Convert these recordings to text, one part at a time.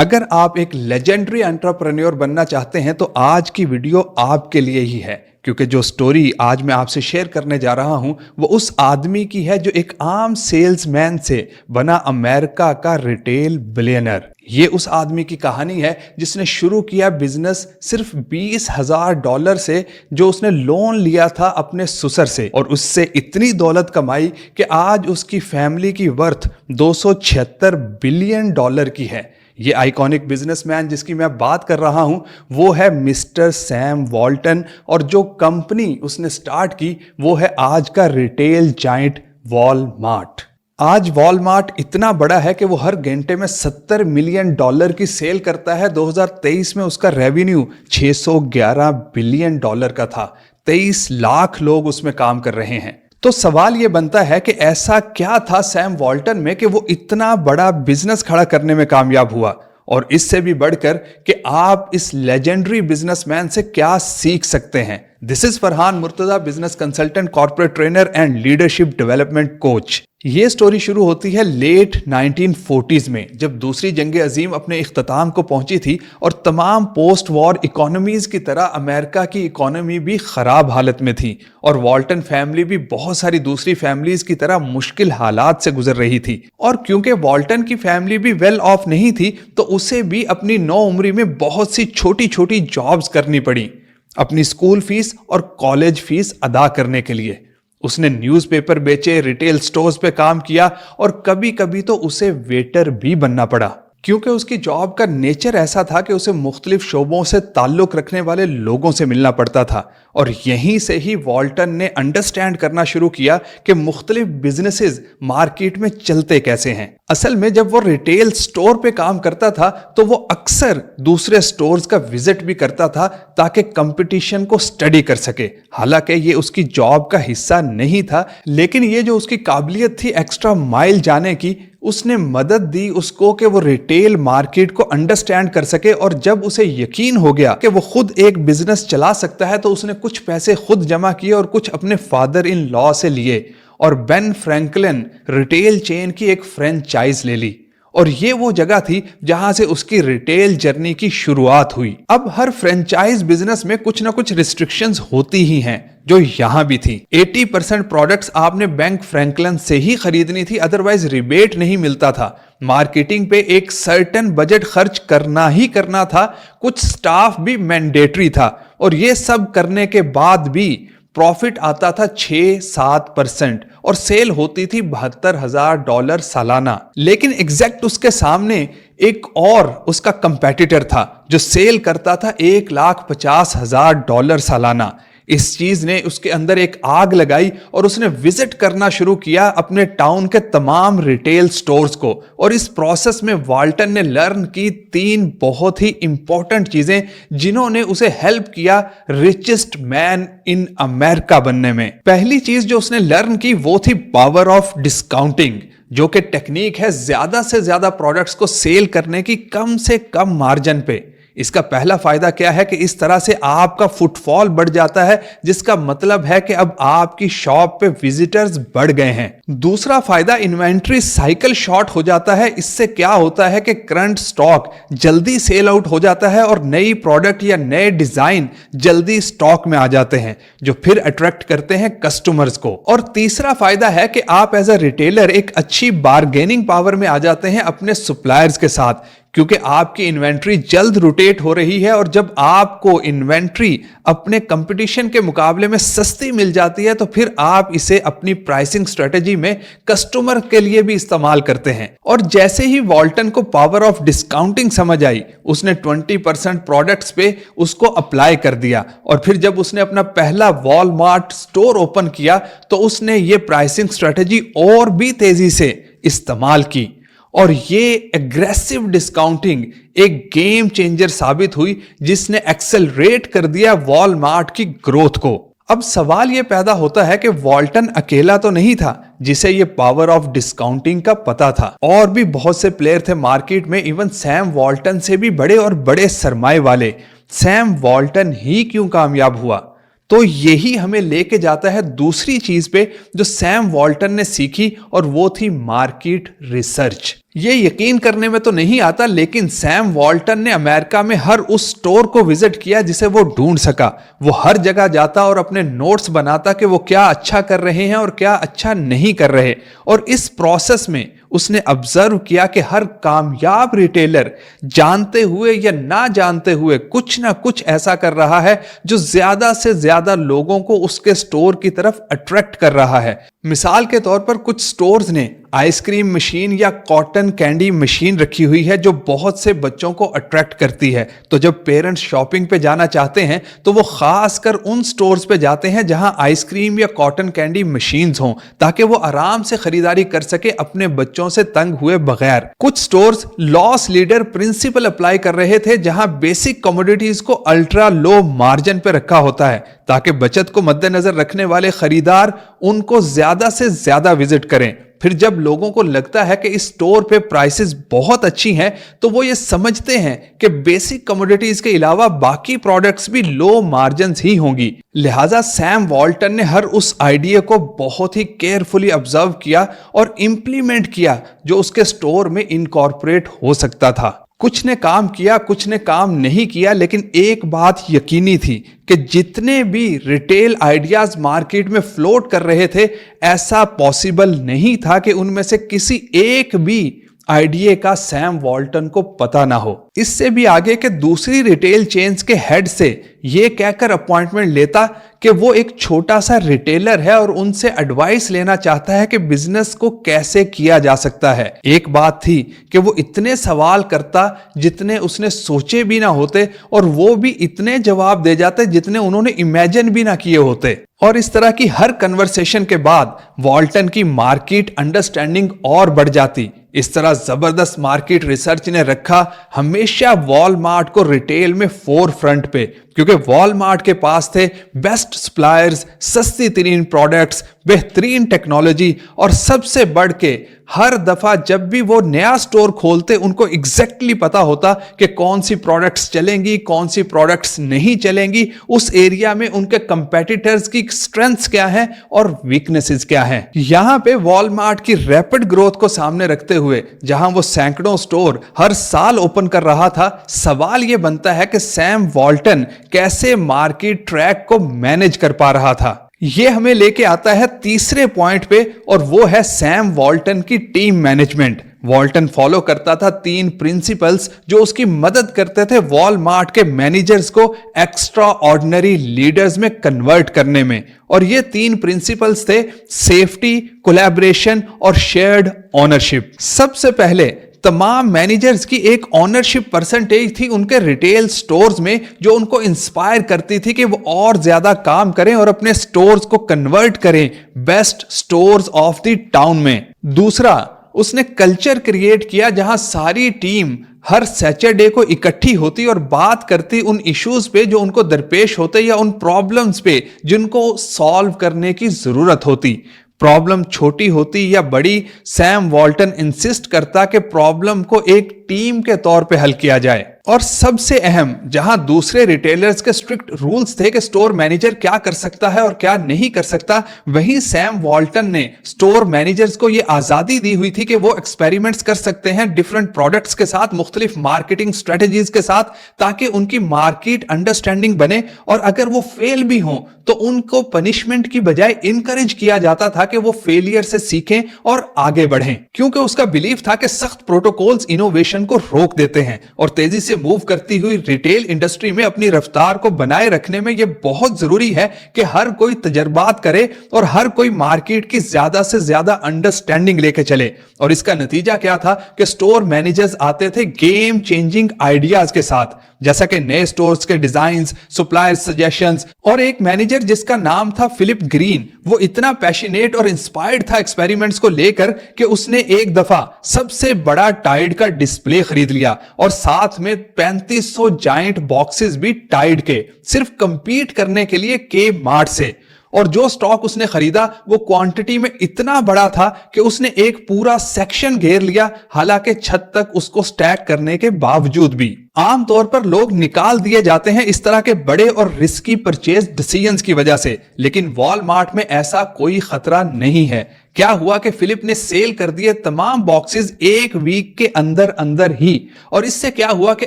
अगर आप एक लेजेंडरी एंटरप्रेन्योर बनना चाहते हैं तो आज की वीडियो आपके लिए ही है, क्योंकि जो स्टोरी आज मैं आपसे शेयर करने जा रहा हूं वो उस आदमी की है जो एक आम सेल्समैन से बना अमेरिका का रिटेल बिलियनर। ये उस आदमी की कहानी है जिसने शुरू किया बिजनेस सिर्फ $20,000 से, जो उसने लोन लिया था अपने ससुर से, और उससे इतनी दौलत कमाई कि आज उसकी फैमिली की वर्थ $276 बिलियन की है। ये आइकॉनिक बिजनेसमैन जिसकी मैं बात कर रहा हूं वो है मिस्टर सैम वॉल्टन, और जो कंपनी उसने स्टार्ट की वो है आज का रिटेल जायंट वॉलमार्ट। आज वॉलमार्ट इतना बड़ा है कि वो हर घंटे में $70 मिलियन की सेल करता है। 2023 में उसका रेवेन्यू $611 बिलियन का था। 23 लाख लोग उसमें काम कर रहे हैं। तो सवाल यह बनता है कि ऐसा क्या था सैम वॉल्टन में कि वो इतना बड़ा बिजनेस खड़ा करने में कामयाब हुआ, और इससे भी बढ़कर कि आप इस लेजेंडरी बिजनेसमैन से क्या सीख सकते हैं। This is Farhan Murtaza, business consultant, corporate trainer and leadership development coach. ये स्टोरी शुरू होती है लेट 1940s में, जब दूसरी जंग अजीम अपने इख्तिताम को पहुंची थी और तमाम पोस्ट वॉर इकोनॉमीज की तरह अमेरिका की इकोनॉमी भी खराब हालत में थी, और वॉल्टन फैमिली भी बहुत सारी दूसरी फैमिलीज की तरह मुश्किल हालात से गुजर रही थी। और क्योंकि वॉल्टन की फैमिली भी वेल ऑफ नहीं थी तो उसे भी अपनी नौउम्री में बहुत सी छोटी छोटी जॉब्स करनी पड़ी अपनी स्कूल फीस और कॉलेज फीस अदा करने के लिए। उसने न्यूज़पेपर बेचे, रिटेल स्टोर्स पे काम किया, और कभी कभी तो उसे वेटर भी बनना पड़ा, क्योंकि उसकी जॉब का नेचर ऐसा था कि उसे मुख्तलिफ शोबों से ताल्लुक रखने वाले लोगों से मिलना पड़ता था। और यहीं से ही वॉल्टन ने अंडरस्टैंड करना शुरू किया कि मुख्तलिफ बिजनेसेस मार्केट में चलते कैसे हैं। असल में जब वो रिटेल स्टोर पे काम करता था तो वो अक्सर दूसरे स्टोर्स का विजिट भी करता था ताकि कंपटीशन को स्टडी कर सके। हालांकि ये उसकी जॉब का हिस्सा नहीं था, लेकिन ये जो उसकी काबिलियत थी एक्स्ट्रा माइल जाने की, उसने मदद दी उसको कि वो रिटेल मार्केट को अंडरस्टैंड कर सके। और जब उसे यकीन हो गया कि वो खुद एक बिजनेस चला सकता है तो उसने कुछ पैसे खुद जमा किए और कुछ अपने फादर इन लॉ से लिए, और बेन फ्रैंकलिन रिटेल चेन की एक फ्रेंचाइज ले ली। और ये वो जगह थी जहां से उसकी रिटेल जर्नी की शुरुआत हुई। अब हर फ्रेंचाइज बिजनेस में कुछ ना कुछ रिस्ट्रिक्शंस होती ही हैं, जो यहां भी थी। 80% प्रोडक्ट्स आपने बैंक फ्रैंकलिन से ही खरीदनी थी, अदरवाइज रिबेट नहीं मिलता था। मार्केटिंग पे एक सर्टेन बजट खर्च करना ही करना था, कुछ स्टाफ भी मैंडेटरी था, और ये सब करने के बाद भी प्रॉफिट आता था 6-7%, और सेल होती थी $72,000 सालाना। लेकिन एग्जैक्ट उसके सामने एक और उसका कंपेटिटर था जो सेल करता था $1,50,000 सालाना। इस चीज ने उसके अंदर एक आग लगाई और उसने विजिट करना शुरू किया अपने टाउन के तमाम रिटेल स्टोर्स को। और इस प्रोसेस में वॉल्टन ने लर्न की 3 बहुत ही इंपॉर्टेंट चीजें जिन्होंने उसे हेल्प किया रिचेस्ट मैन इन अमेरिका बनने में। पहली चीज जो उसने लर्न की वो थी पावर ऑफ डिस्काउंटिंग, जो कि टेक्निक है ज्यादा से ज्यादा प्रोडक्ट्स को सेल करने की कम से कम मार्जिन पे। इसका पहला फायदा क्या है कि इस तरह से आपका फुटफॉल बढ़ जाता है, जिसका मतलब है कि अब आपकी शॉप पे विजिटर्स बढ़ गए हैं। दूसरा फायदा, इन्वेंट्री साइकिल शॉर्ट हो जाता है। इससे क्या होता है कि करंट स्टॉक जल्दी सेल आउट हो जाता है और नई प्रोडक्ट या नए डिजाइन जल्दी स्टॉक में आ जाते हैं, जो फिर अट्रैक्ट करते हैं कस्टमर्स को। और तीसरा फायदा है कि आप एज अ रिटेलर एक अच्छी बार्गेनिंग पावर में आ जाते हैं अपने सप्लायर्स के साथ, क्योंकि आपकी इन्वेंट्री जल्द रोटेट हो रही है। और जब आपको इन्वेंट्री अपने कंपटीशन के मुकाबले में सस्ती मिल जाती है तो फिर आप इसे अपनी प्राइसिंग स्ट्रेटेजी में कस्टमर के लिए भी इस्तेमाल करते हैं। और जैसे ही वॉल्टन को पावर ऑफ डिस्काउंटिंग समझ आई, उसने 20% प्रोडक्ट्स पे उसको अप्लाई कर दिया। और फिर जब उसने अपना पहला वॉलमार्ट स्टोर ओपन किया तो उसने ये प्राइसिंग स्ट्रेटेजी और भी तेजी से इस्तेमाल की, और ये एग्रेसिव डिस्काउंटिंग एक गेम चेंजर साबित हुई जिसने एक्सेलरेट कर दिया वॉलमार्ट की ग्रोथ को। अब सवाल यह पैदा होता है कि वॉल्टन अकेला तो नहीं था जिसे ये पावर ऑफ डिस्काउंटिंग का पता था, और भी बहुत से प्लेयर थे मार्केट में, इवन सैम वॉल्टन से भी बड़े और बड़े सरमाए वाले। सैम वॉल्टन ही क्यों कामयाब हुआ? तो यही हमें लेके जाता है दूसरी चीज पे जो सैम वॉल्टन ने सीखी, और वो थी मार्केट रिसर्च। ये यकीन करने में तो नहीं आता, लेकिन सैम वॉल्टन ने अमेरिका में हर उस स्टोर को विजिट किया जिसे वो ढूंढ सका। वो हर जगह जाता और अपने नोट्स बनाता कि वो क्या अच्छा कर रहे हैं और क्या अच्छा नहीं कर रहे। और इस प्रोसेस में उसने ऑब्जर्व किया कि हर कामयाब रिटेलर जानते हुए या ना जानते हुए कुछ ना कुछ ऐसा कर रहा है जो ज्यादा से ज्यादा लोगों को उसके स्टोर की तरफ अट्रैक्ट कर रहा है। मिसाल के तौर पर कुछ स्टोर्स ने आइसक्रीम मशीन या कॉटन कैंडी मशीन रखी हुई है जो बहुत से बच्चों को अट्रैक्ट करती है। तो जब पेरेंट्स शॉपिंग पे जाना चाहते हैं तो वो खासकर उन स्टोर्स पे जाते हैं जहां आइसक्रीम या कॉटन कैंडी मशीन्स हों, ताकि वो आराम से खरीदारी कर सके अपने बच्चों से तंग हुए बगैर। कुछ stores loss leader principal apply कर रहे थे, जहां बेसिक कमोडिटीज को अल्ट्रा लो मार्जिन पे रखा होता है ताकि बचत को मद्देनजर रखने वाले खरीदार उनको ज्यादा से ज्यादा विजिट करें। फिर जब लोगों को लगता है कि इस स्टोर पे प्राइसेस बहुत अच्छी हैं, तो वो ये समझते हैं कि बेसिक कमोडिटीज के अलावा बाकी प्रोडक्ट्स भी लो मार्जिन ही होंगी। लिहाजा सैम वॉल्टन ने हर उस आइडिया को बहुत ही केयरफुली ऑब्जर्व किया और इंप्लीमेंट किया जो उसके स्टोर में इनकॉर्पोरेट हो सकता था। कुछ ने काम किया, कुछ ने काम नहीं किया, लेकिन एक बात यकीनी थी कि जितने भी रिटेल आइडियाज मार्केट में फ्लोट कर रहे थे, ऐसा पॉसिबल नहीं था कि उनमें से किसी एक भी आइडिया का सैम वॉल्टन को पता ना हो। इससे भी आगे कि दूसरी रिटेल चेन्स के हेड से यह कहकर अपॉइंटमेंट लेता कि वो एक छोटा सा रिटेलर है और उनसे एडवाइस लेना चाहता है कि बिजनेस को कैसे किया जा सकता है। एक बात थी कि वो इतने सवाल करता जितने उसने सोचे भी ना होते, और वो भी इतने जवाब दे जाते जितने उन्होंने इमेजिन भी ना किए होते। और इस तरह की हर कन्वर्सेशन के बाद वॉल्टन की मार्केट अंडरस्टैंडिंग और बढ़ जाती। इस तरह जबरदस्त मार्केट रिसर्च ने रखा हमेशा वॉलमार्ट को रिटेल में फोर फ्रंट पे, क्योंकि वॉलमार्ट के पास थे बेस्ट सप्लायर्स, सस्ती तरीन प्रोडक्ट्स, बेहतरीन टेक्नोलॉजी, और सबसे बढ़ के हर दफा जब भी वो नया स्टोर खोलते उनको एग्जैक्टली पता होता कि कौन सी प्रोडक्ट्स चलेंगी, कौन सी प्रोडक्ट्स नहीं चलेंगी, उस एरिया में उनके कंपेटिटर्स की स्ट्रेंथ्स क्या हैं और वीकनेसेस क्या हैं। यहां पे वॉलमार्ट की रैपिड ग्रोथ को सामने रखते हुए जहां वो सैकड़ों स्टोर हर साल ओपन कर रहा था, सवाल यह बनता है कि सैम वॉल्टन कैसे मार्केट ट्रैक को मैनेज कर पा रहा था। यह हमें लेके आता है तीसरे पॉइंट पे, और वो है सैम वॉल्टन की टीम मैनेजमेंट। वॉल्टन फॉलो करता था 3 प्रिंसिपल्स जो उसकी मदद करते थे वॉलमार्ट के मैनेजर्स को एक्स्ट्रा ऑर्डिनरी लीडर्स में कन्वर्ट करने में। और ये 3 प्रिंसिपल्स थे सेफ्टी, कोलैबोरेशन और शेयर्ड ओनरशिप। सबसे पहले तमाम मैनेजर्स की एक ओनरशिप परसेंटेज थी उनके रिटेल स्टोर्स में, जो उनको इंस्पायर करती थी कि वो और ज्यादा काम करें और अपने स्टोर्स को कन्वर्ट करें best stores of the town में। दूसरा, उसने कल्चर क्रिएट किया जहां सारी टीम हर सैटरडे को इकट्ठी होती और बात करती उन इश्यूज पे जो उनको दरपेश होते या उन प्रॉब्लम्स पे जिनको सॉल्व करने की जरूरत होती। प्रॉब्लम छोटी होती या बड़ी, सैम वॉल्टन इंसिस्ट करता कि प्रॉब्लम को एक टीम के तौर पे हल किया जाए। और सबसे अहम, जहां दूसरे रिटेलर्स के स्ट्रिक्ट रूल्स थे कि स्टोर मैनेजर क्या कर सकता है और क्या नहीं कर सकता, वहीं सैम वॉल्टन ने स्टोर मैनेजर्स को यह आजादी दी हुई थी कि वो एक्सपेरिमेंट्स कर सकते हैं डिफरेंट प्रोडक्ट्स के साथ, मुख्तलिफ मार्केटिंग स्ट्रेटेजीज के साथ, ताकि उनकी मार्केट अंडरस्टैंडिंग बने। और अगर वो फेल भी हों तो उनको पनिशमेंट की बजाय इनकरेज किया जाता था कि वो फेलियर से सीखें और आगे बढ़ें, क्योंकि उसका बिलीफ था कि सख्त प्रोटोकॉल्स इनोवेशन को रोक देते हैं और तेजी से मूव करती हुई रिटेल इंडस्ट्री में अपनी रफ्तार को बनाए रखने में यह बहुत जरूरी है कि हर कोई तजर्बात करे और हर कोई मार्केट की ज्यादा से ज्यादा अंडरस्टैंडिंग लेके चले। और इसका नतीजा क्या था कि स्टोर मैनेजर्स आते थे गेम चेंजिंग आइडियाज के साथ, जैसा कि नए स्टोर्स के डिजाइन्स, सप्लायर सजेशंस। और एक मैनेजर जिसका नाम था फिलिप ग्रीन, वो इतना पैशनेट और इंस्पायर्ड था एक्सपेरिमेंट्स को लेकर कि उसने एक दफा सबसे बड़ा टाइड का डिस्प्ले खरीद लिया और साथ में 3500 जायंट बॉक्सेस भी टाइड के, सिर्फ कंपीट करने के लिए के मार्ट से। और जो स्टॉक उसने खरीदा वो क्वांटिटी में इतना बड़ा था कि उसने एक पूरा सेक्शन घेर लिया, हालांकि छत तक उसको स्टैक करने के बावजूद भी। आमतौर पर लोग निकाल दिए जाते हैं इस तरह के बड़े और रिस्की परचेज डिसीजंस की वजह से, लेकिन वॉलमार्ट में ऐसा कोई खतरा नहीं है। क्या हुआ कि फिलिप ने सेल कर दिए तमाम बॉक्सेस एक वीक के अंदर अंदर ही, और इससे क्या हुआ कि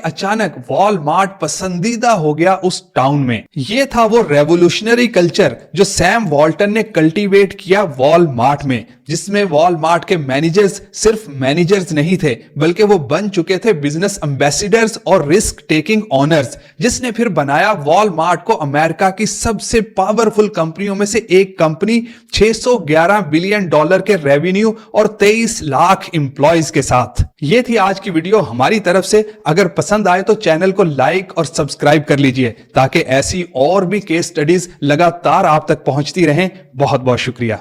अचानक वॉलमार्ट पसंदीदा हो गया उस टाउन में। यह था वो रेवोल्यूशनरी कल्चर जो सैम वॉल्टन ने कल्टीवेट किया वॉलमार्ट में, जिसमें वॉलमार्ट के मैनेजर्स सिर्फ मैनेजर्स नहीं थे, बल्कि वो बन चुके थे बिजनेस एम्बेसडर्स और रिस्क टेकिंग ओनर्स, जिसने फिर बनाया वॉलमार्ट को अमेरिका की सबसे पावरफुल कंपनियों में से एक कंपनी, 611 बिलियन डॉलर के रेवेन्यू और 23 लाख एम्प्लॉयज के साथ। ये थी आज की वीडियो हमारी तरफ से। अगर पसंद आए तो चैनल को लाइक और सब्सक्राइब कर लीजिए ताकि ऐसी और भी केस स्टडीज लगातार आप तक पहुंचती रहें। बहुत बहुत शुक्रिया।